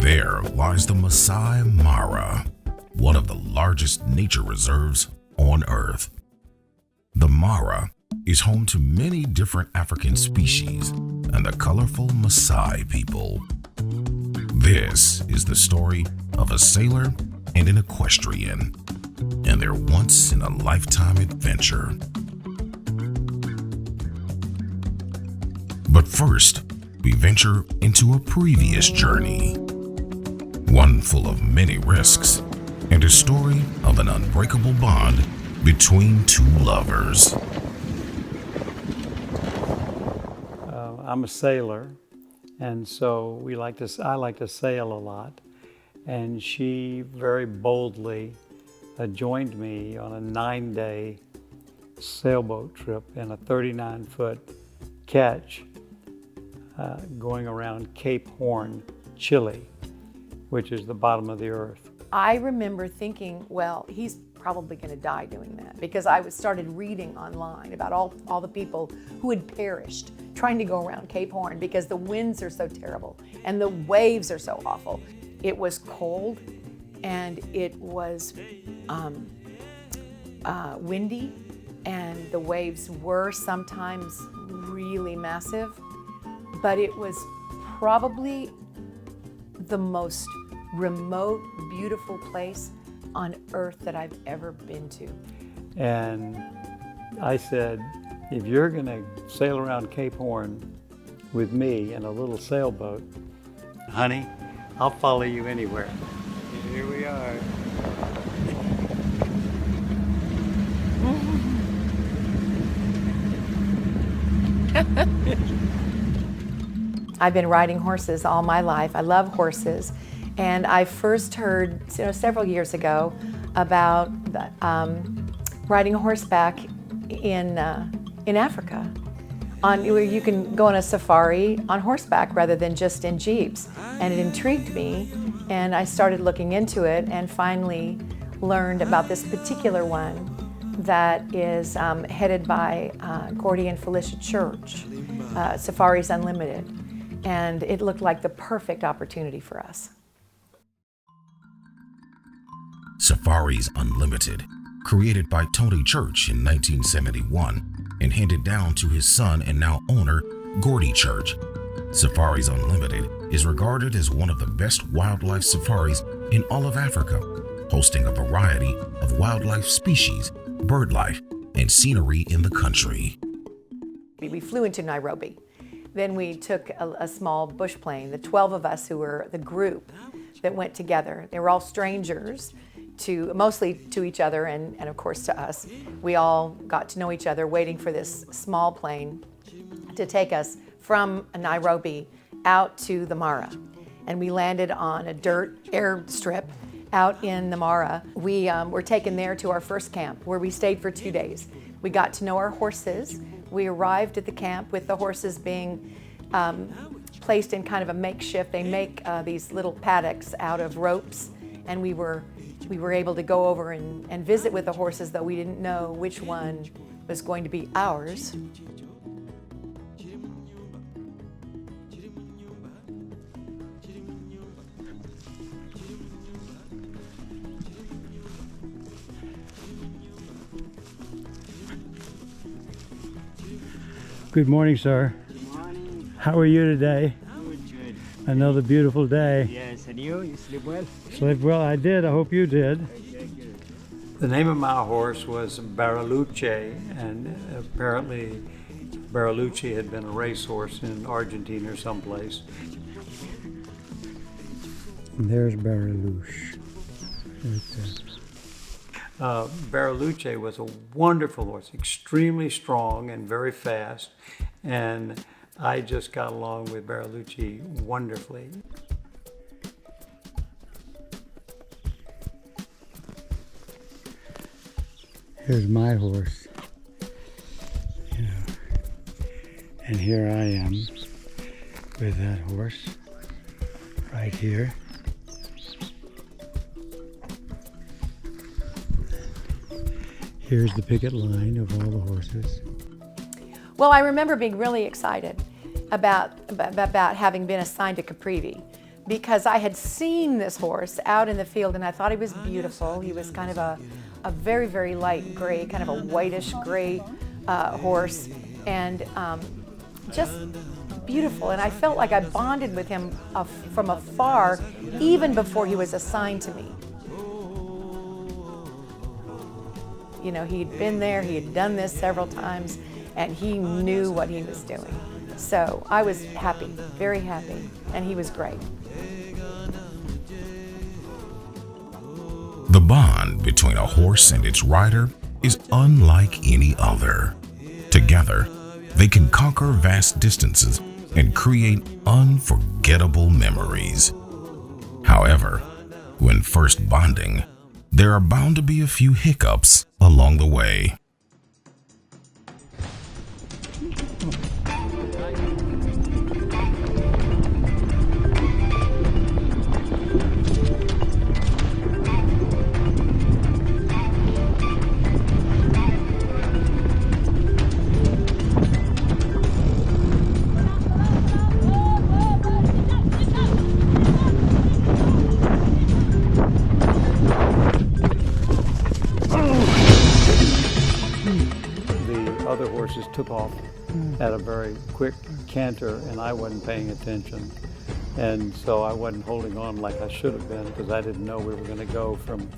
There lies the Masai Mara, one of the largest nature reserves on Earth. The Mara is home to many different African species and the colorful Masai people. This is the story of a sailor and an equestrian and their once-in-a-lifetime adventure. But first, we venture into a previous journey, one full of many risks and a story of an unbreakable bond between two lovers. I'm a sailor, and so I like to sail a lot. And she very boldly joined me on a 9-day sailboat trip in a 39-foot ketch going around Cape Horn, Chile, which is the bottom of the earth. I remember thinking, well, he's probably going to die doing that, because I started reading online about all the people who had perished trying to go around Cape Horn because the winds are so terrible and the waves are so awful. It was cold and it was windy, and the waves were sometimes really massive, but it was probably the most remote, beautiful place on earth that I've ever been to. And I said, if you're going to sail around Cape Horn with me in a little sailboat, honey, I'll follow you anywhere. Here we are. I've been riding horses all my life. I love horses. And I first heard, several years ago about riding horseback in Africa, where you can go on a safari on horseback rather than just in jeeps. And it intrigued me, and I started looking into it and finally learned about this particular one that is headed by Gordy and Felicia Church, Safaris Unlimited. And it looked like the perfect opportunity for us. Safaris Unlimited, created by Tony Church in 1971 and handed down to his son and now owner, Gordy Church. Safaris Unlimited is regarded as one of the best wildlife safaris in all of Africa, hosting a variety of wildlife species, bird life, and scenery in the country. We flew into Nairobi. Then we took a small bush plane, the 12 of us who were the group that went together. They were all strangers, mostly to each other and of course to us. We all got to know each other waiting for this small plane to take us from Nairobi out to the Mara. And we landed on a dirt airstrip out in the Mara. We were taken there to our first camp where we stayed for 2 days. We got to know our horses. We arrived at the camp with the horses being placed in kind of a makeshift. They make these little paddocks out of ropes, and we were able to go over and visit with the horses, though we didn't know which one was going to be ours. Good morning, sir. Good morning. How are you today? Good. Another beautiful day. Yes, and you? You sleep well? Slept well, I did. I hope you did. Okay, good. The name of my horse was Bariluche, and apparently Bariluche had been a racehorse in Argentina or someplace. And there's Bariluche. Bariluche was a wonderful horse, extremely strong and very fast, and I just got along with Bariluche wonderfully. Here's my horse, and here I am with that horse right here. Here's the picket line of all the horses. Well, I remember being really excited about having been assigned to Caprivi, because I had seen this horse out in the field and I thought he was beautiful. He was kind of a very, very light gray, kind of a whitish gray horse, and just beautiful. And I felt like I bonded with him from afar, even before he was assigned to me. You know, he'd been there, he had done this several times, and he knew what he was doing. So I was happy, very happy, and he was great. The bond between a horse and its rider is unlike any other. Together, they can conquer vast distances and create unforgettable memories. However, when first bonding, there are bound to be a few hiccups along the way. Other horses took off at a very quick canter, and I wasn't paying attention, and so I wasn't holding on like I should have been, because I didn't know we were going to go from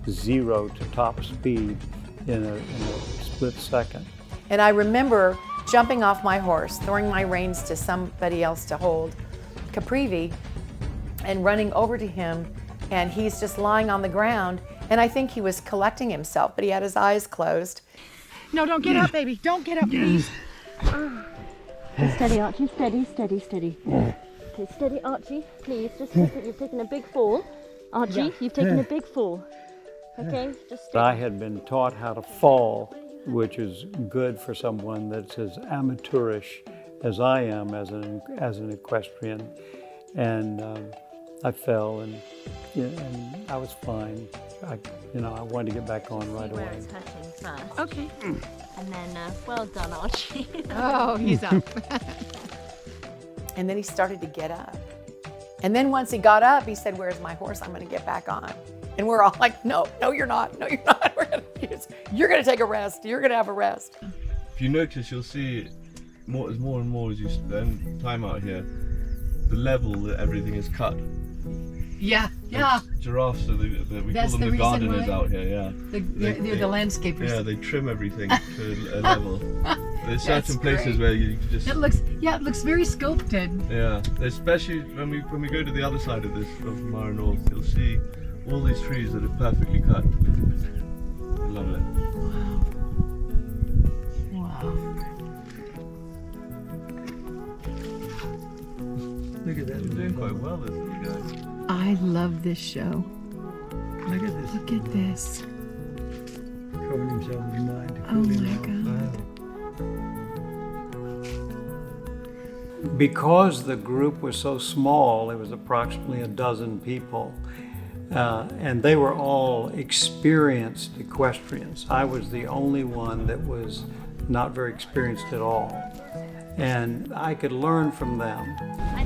0 to top speed in a split second. And I remember jumping off my horse, throwing my reins to somebody else to hold, Caprivi, and running over to him, and he's just lying on the ground, and I think he was collecting himself, but he had his eyes closed. No, don't get up, baby. Don't get up, please. Steady, Archie. Steady, steady, steady. Okay, steady, Archie. Please, just take it. You've taken a big fall. Archie, you've taken a big fall. Okay, just steady. I had been taught how to fall, which is good for someone that's as amateurish as I am as an equestrian, and I fell, and I was fine. I wanted to get back on right Where away. it's hurting first. Okay. And then, well done, Archie. Oh, he's up. And then he started to get up. And then once he got up, he said, "Where's my horse? I'm going to get back on." And we're all like, no, you're not. No, you're not. You're going to take a rest. You're going to have a rest. If you notice, you'll see more and more as you spend time out here, the level that everything is cut. Yeah. Giraffes, so we That's call them the the reason gardeners why? out here, yeah. They're the landscapers. Yeah, they trim everything to a level. There's certain That's places great. where you can just... It looks very sculpted. Yeah, especially when we go to the other side of Mara North, you'll see all these trees that are perfectly cut. I love it. Wow. Look at that. You're doing quite well, this little guy. I love this show. Look at this. Look at this. Covered himself with mine to Oh cool him my off. God. Because the group was so small, it was approximately a dozen people, and they were all experienced equestrians. I was the only one that was not very experienced at all, and I could learn from them. I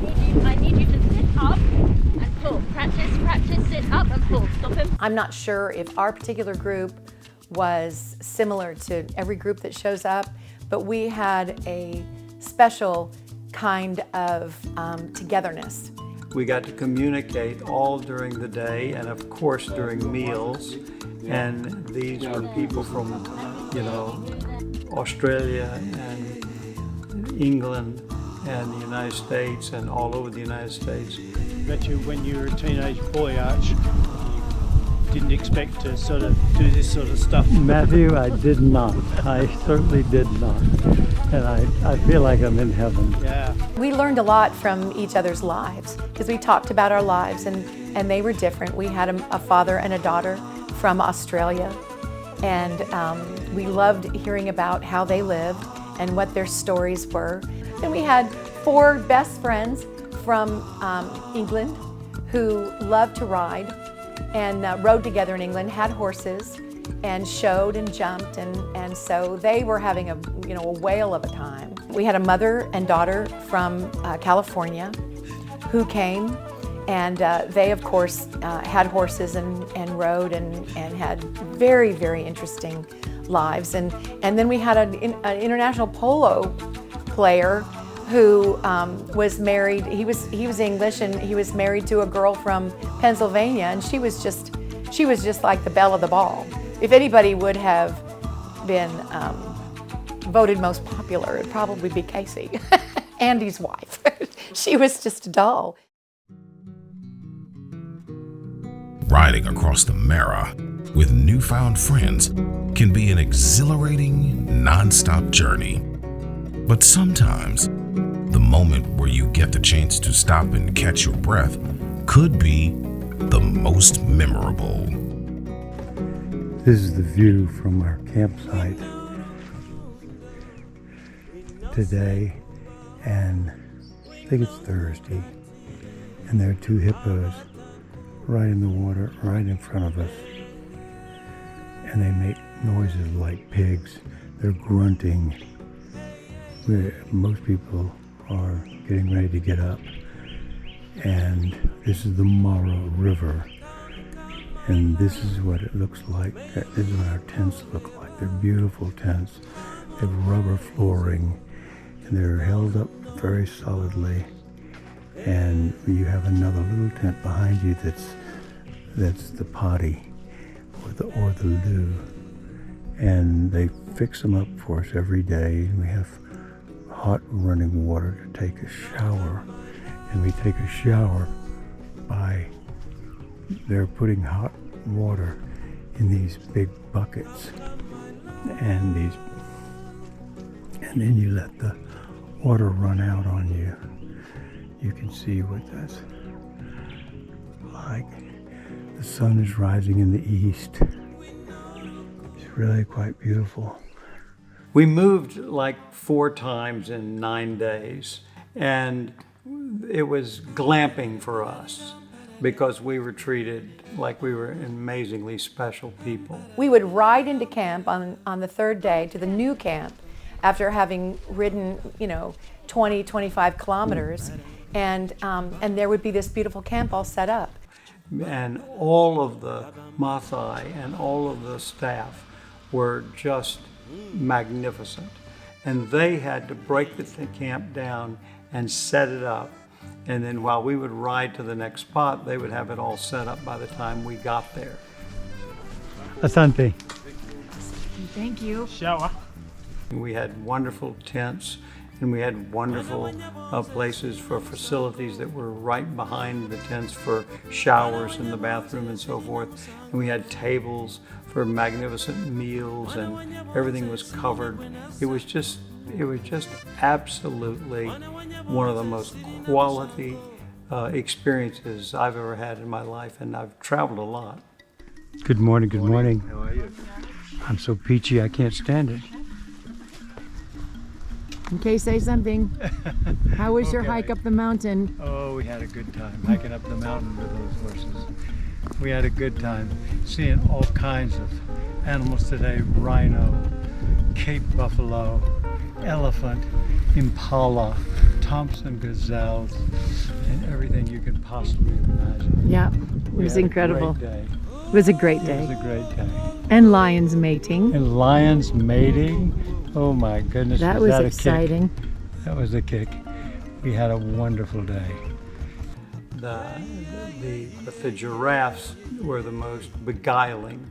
need you to sit up and pull. Practice, sit up and pull. Stop him. I'm not sure if our particular group was similar to every group that shows up, but we had a special kind of togetherness. We got to communicate all during the day and of course during meals, and these were people from, Australia and England and the United States and all over the United States. Bet you when you were a teenage boy, Arch, didn't expect to sort of do this sort of stuff. Matthew, I did not. I certainly did not. And I feel like I'm in heaven. Yeah. We learned a lot from each other's lives because we talked about our lives, and they were different. We had a father and a daughter from Australia, and we loved hearing about how they lived and what their stories were. And we had 4 best friends from England who loved to ride and rode together in England, had horses, and showed and jumped, and so they were having a whale of a time. We had a mother and daughter from California who came, And they, of course, had horses and rode and had very, very interesting lives. And then we had an international polo player who was married. He was English, and he was married to a girl from Pennsylvania, and she was just like the belle of the ball. If anybody would have been voted most popular, it'd probably be Casey, Andy's wife. She was just a doll. Riding across the Mara with newfound friends can be an exhilarating, non-stop journey. But sometimes, the moment where you get the chance to stop and catch your breath could be the most memorable. This is the view from our campsite today, and I think it's Thursday, and there are two hippos right in the water, right in front of us, and they make noises like pigs. They're grunting. Most people are getting ready to get up, and this is the Mara River, and this is what it looks like. This is what our tents look like. They're beautiful tents. They have rubber flooring, and they're held up very solidly. And you have another little tent behind you that's the potty or the loo, and they fix them up for us every day. And we have hot running water to take a shower, and we take a shower by they're putting hot water in these big buckets, and then you let the water run out on you. You can see what that's like. The sun is rising in the east. It's really quite beautiful. We moved like 4 times in 9 days, and it was glamping for us because we were treated like we were amazingly special people. We would ride into camp on the 3rd day to the new camp after having ridden, 20, 25 kilometers, and there would be this beautiful camp all set up. And all of the Masai and all of the staff were just magnificent. And they had to break the camp down and set it up. And then while we would ride to the next spot, they would have it all set up by the time we got there. Asante. Thank you. Shower. We had wonderful tents, and we had wonderful places for facilities that were right behind the tents for showers in the bathroom and so forth. And we had tables for magnificent meals, and everything was covered. It was just absolutely one of the most quality experiences I've ever had in my life, and I've traveled a lot. Good morning, good morning. How are you? I'm so peachy I can't stand it. Okay, say something. How was your hike up the mountain? Oh, we had a good time hiking up the mountain with those horses. We had a good time seeing all kinds of animals today: rhino, Cape buffalo, elephant, impala, Thompson gazelles, and everything you can possibly imagine. Yeah, it was incredible. It was a great day. It was a great day. And lions mating. And lions mating. Oh my goodness. That was that exciting. A kick? That was a kick. We had a wonderful day. The giraffes were the most beguiling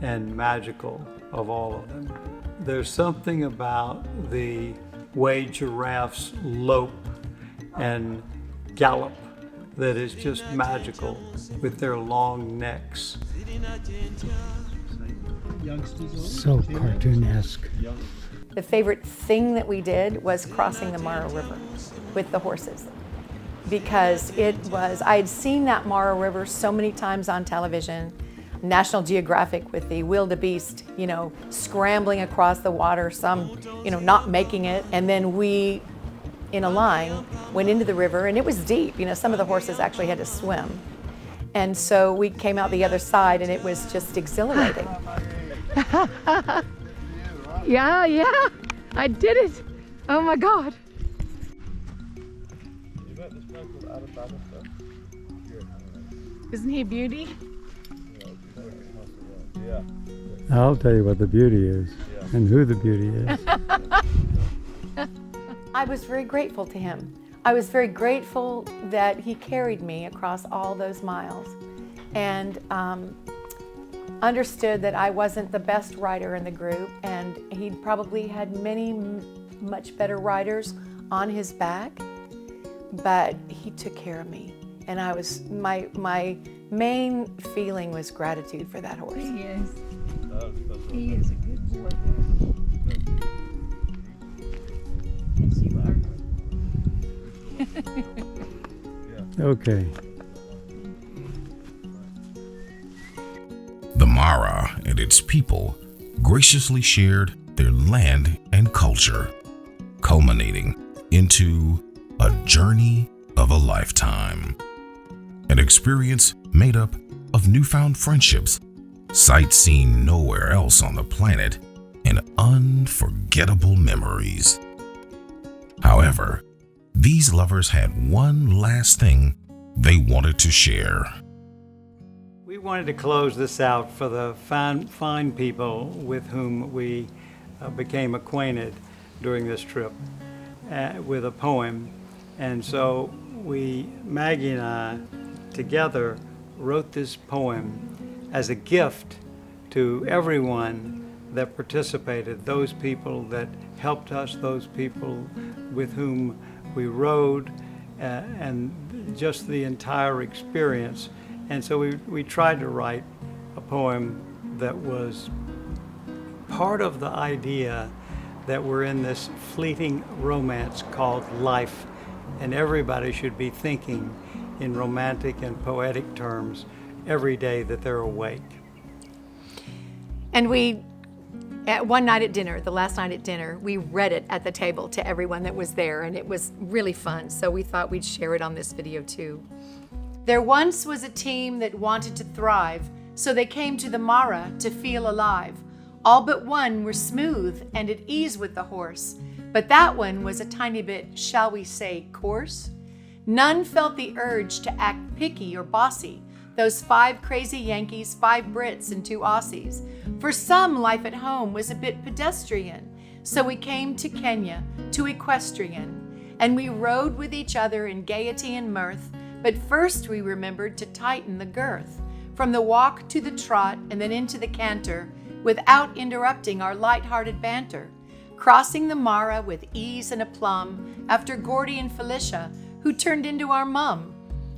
and magical of all of them. There's something about the way giraffes lope and gallop that is just magical with their long necks. So cartoonesque. The favorite thing that we did was crossing the Mara River with the horses, because I had seen that Mara River so many times on television, National Geographic with the wildebeest, scrambling across the water, some, not making it. And then we, in a line, went into the river, and it was deep. Some of the horses actually had to swim. And so we came out the other side, and it was just exhilarating. Yeah, I did it. Oh my God. You met this man called Adam Bannister? Isn't he a beauty? Yeah. I'll tell you what the beauty is and who the beauty is. I was very grateful to him. I was very grateful that he carried me across all those miles and understood that I wasn't the best rider in the group, and he probably had many much better riders on his back, but he took care of me. And I was, my main feeling was gratitude for that horse. He is. He is a good boy. Yes, you are. Okay. The Mara and its people graciously shared their land and culture, culminating into a journey of a lifetime. An experience made up of newfound friendships, sights seen nowhere else on the planet, and unforgettable memories. However, these lovers had one last thing they wanted to share. We wanted to close this out for the fine people with whom we became acquainted during this trip with a poem. And so Maggie and I, together wrote this poem as a gift to everyone that participated, those people that helped us, those people with whom we rode, and just the entire experience. And so we tried to write a poem that was part of the idea that we're in this fleeting romance called life, and everybody should be thinking in romantic and poetic terms every day that they're awake. And one night at dinner, the last night at dinner, we read it at the table to everyone that was there, and it was really fun. So we thought we'd share it on this video too. There once was a team that wanted to thrive, so they came to the Mara to feel alive. All but one were smooth and at ease with the horse, but that one was a tiny bit, shall we say, coarse. None felt the urge to act picky or bossy, those 5 crazy Yankees, 5 Brits, and 2 Aussies. For some, life at home was a bit pedestrian, so we came to Kenya, to equestrian, and we rode with each other in gaiety and mirth, but first we remembered to tighten the girth, from the walk to the trot and then into the canter, without interrupting our light-hearted banter, crossing the Mara with ease and aplomb after Gordy and Felicia, who turned into our mum.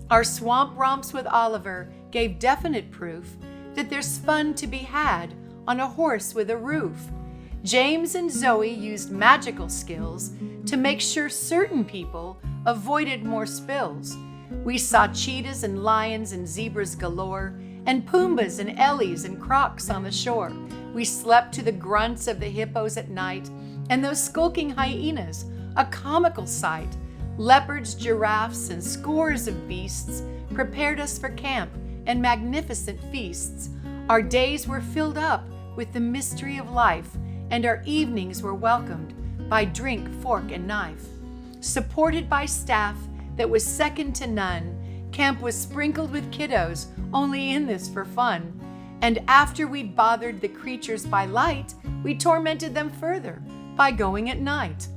Our swamp romps with Oliver gave definite proof that there's fun to be had on a horse with a roof. James and Zoe used magical skills to make sure certain people avoided more spills. We saw cheetahs and lions and zebras galore, and Pumbas and Ellies and crocs on the shore. We slept to the grunts of the hippos at night, and those skulking hyenas, a comical sight. Leopards, giraffes, and scores of beasts prepared us for camp and magnificent feasts. Our days were filled up with the mystery of life, and our evenings were welcomed by drink, fork, and knife. Supported by staff that was second to none, camp was sprinkled with kiddos, only in this for fun. And after we'd bothered the creatures by light, we tormented them further by going at night.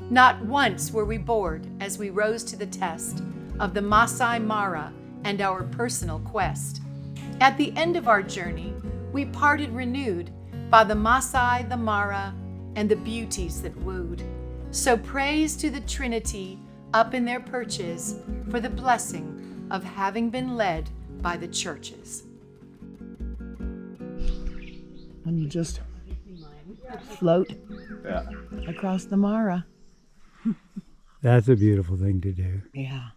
Not once were we bored as we rose to the test of the Masai Mara and our personal quest. At the end of our journey, we parted renewed by the Masai, the Mara, and the beauties that wooed. So praise to the Trinity up in their perches for the blessing of having been led by the churches. And you just float across the Mara. That's a beautiful thing to do. Yeah.